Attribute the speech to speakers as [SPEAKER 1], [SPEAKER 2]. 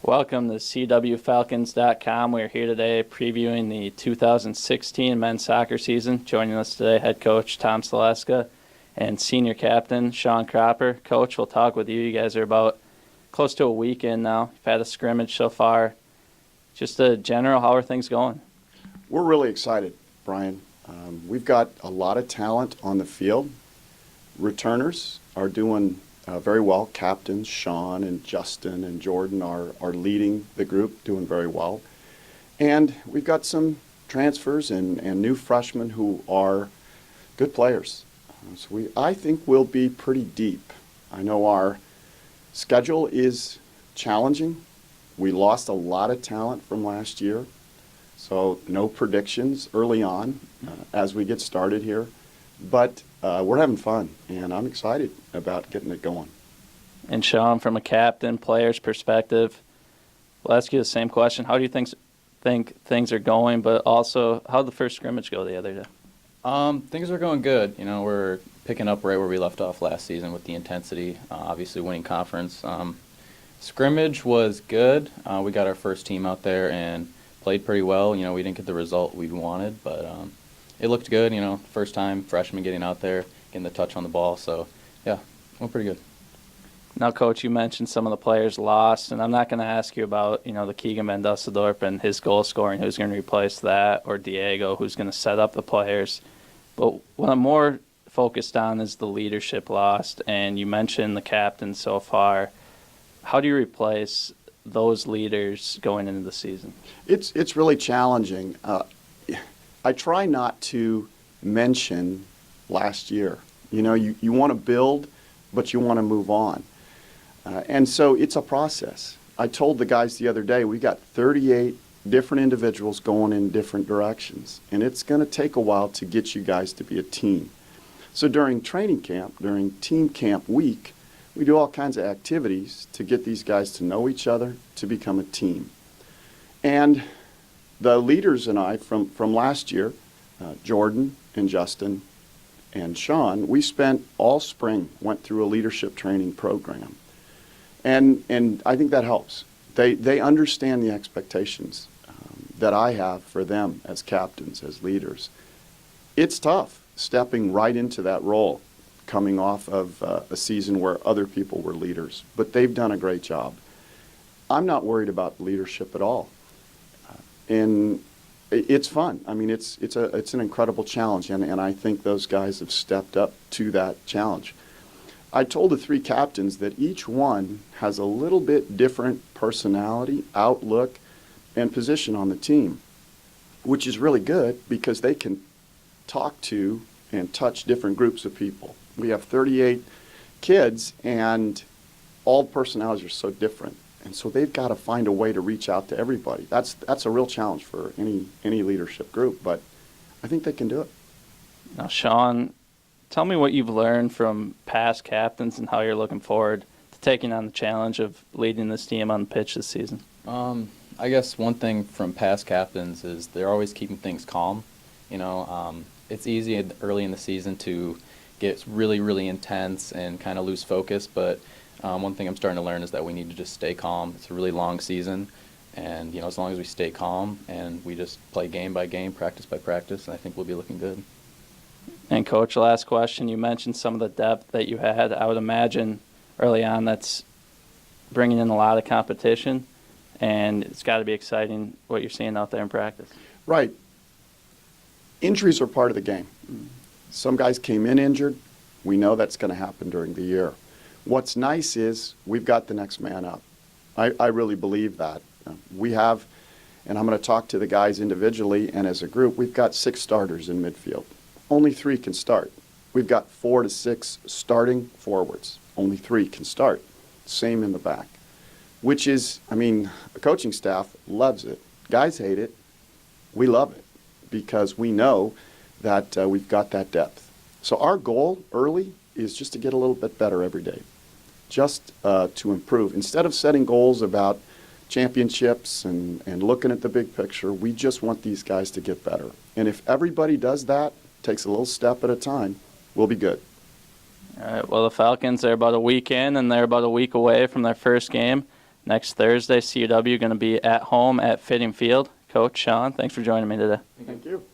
[SPEAKER 1] Welcome to CWFalcons.com. We're here today previewing the 2016 men's soccer season. Joining us today, head coach Tom Saleska and senior captain Sean Cropper. Coach, we'll talk with you. You guys are about close to a week in now. You've had a scrimmage so far. Just a general, how are things going?
[SPEAKER 2] We're really excited, Brian. We've got a lot of talent on the field. Returners are doing very well. Captains Sean and Justin and Jordan are leading the group, doing very well. And we've got some transfers and new freshmen who are good players. So I think we'll be pretty deep. I know our schedule is challenging. We lost a lot of talent from last year. So no predictions early on as we get started here. But we're having fun, and I'm excited about getting it going.
[SPEAKER 1] And Sean, from a captain, player's perspective, we'll ask you the same question. How do you think things are going, but also how did the first scrimmage go the other day?
[SPEAKER 3] Things are going good. You know, we're picking up right where we left off last season with the intensity, obviously winning conference. Scrimmage was good. We got our first team out there and played pretty well. You know, we didn't get the result we wanted, but it looked good. You know, first time freshman getting out there, getting the touch on the ball. So, yeah, went pretty good.
[SPEAKER 1] Now, Coach, you mentioned some of the players lost, and I'm not going to ask you about, the Keegan Van Dusseldorp and his goal scoring, who's going to replace that, or Diego, who's going to set up the players. But what I'm more focused on is the leadership lost, and you mentioned the captain so far. How do you replace those leaders going into the season?
[SPEAKER 2] It's really challenging. I try not to mention last year. You know, you want to build, but you want to move on. And so it's a process. I told the guys the other day, we got 38 different individuals going in different directions, and it's going to take a while to get you guys to be a team. So during training camp, during team camp week, we do all kinds of activities to get these guys to know each other, to become a team. And the leaders and I from last year, Jordan and Justin and Sean, we spent all spring, went through a leadership training program. And I think that helps. They understand the expectations that I have for them as captains, as leaders. It's tough stepping right into that role, coming off of a season where other people were leaders, but they've done a great job. I'm not worried about leadership at all. And it's fun. I mean, it's an incredible challenge, and I think those guys have stepped up to that challenge. I told the three captains that each one has a little bit different personality, outlook, and position on the team, which is really good because they can talk to and touch different groups of people. We have 38 kids, and all personalities are so different. And so they've got to find a way to reach out to everybody. That's a real challenge for any leadership group, but I think they can do it.
[SPEAKER 1] Now, Sean, tell me what you've learned from past captains and how you're looking forward to taking on the challenge of leading this team on the pitch this season.
[SPEAKER 3] I guess one thing from past captains is they're always keeping things calm. You know, it's easy early in the season to get really, really intense and kind of lose focus, but one thing I'm starting to learn is that we need to just stay calm. It's a really long season, and as long as we stay calm and we just play game by game, practice by practice, I think we'll be looking good.
[SPEAKER 1] And Coach, last question, you mentioned some of the depth that you had. I would imagine early on that's bringing in a lot of competition, and it's got to be exciting what you're seeing out there in practice.
[SPEAKER 2] Right. Injuries are part of the game. Some guys came in injured. We know that's going to happen during the year. What's nice is we've got the next man up. I really believe that. We have, and I'm going to talk to the guys individually and as a group, we've got 6 starters in midfield. Only 3 can start. We've got 4 to 6 starting forwards. Only 3 can start. Same in the back. Which is, the coaching staff loves it. Guys hate it. We love it because we know that we've got that depth. So our goal early is just to get a little bit better every day. Just to improve. Instead of setting goals about championships and looking at the big picture, we just want these guys to get better. And if everybody does that, takes a little step at a time, we'll be good.
[SPEAKER 1] All right, well, the Falcons are about a week in, and they're about a week away from their first game. next Thursday. CUW going to be at home at Fitting Field. Coach Sean, thanks for joining me today.
[SPEAKER 2] Thank you.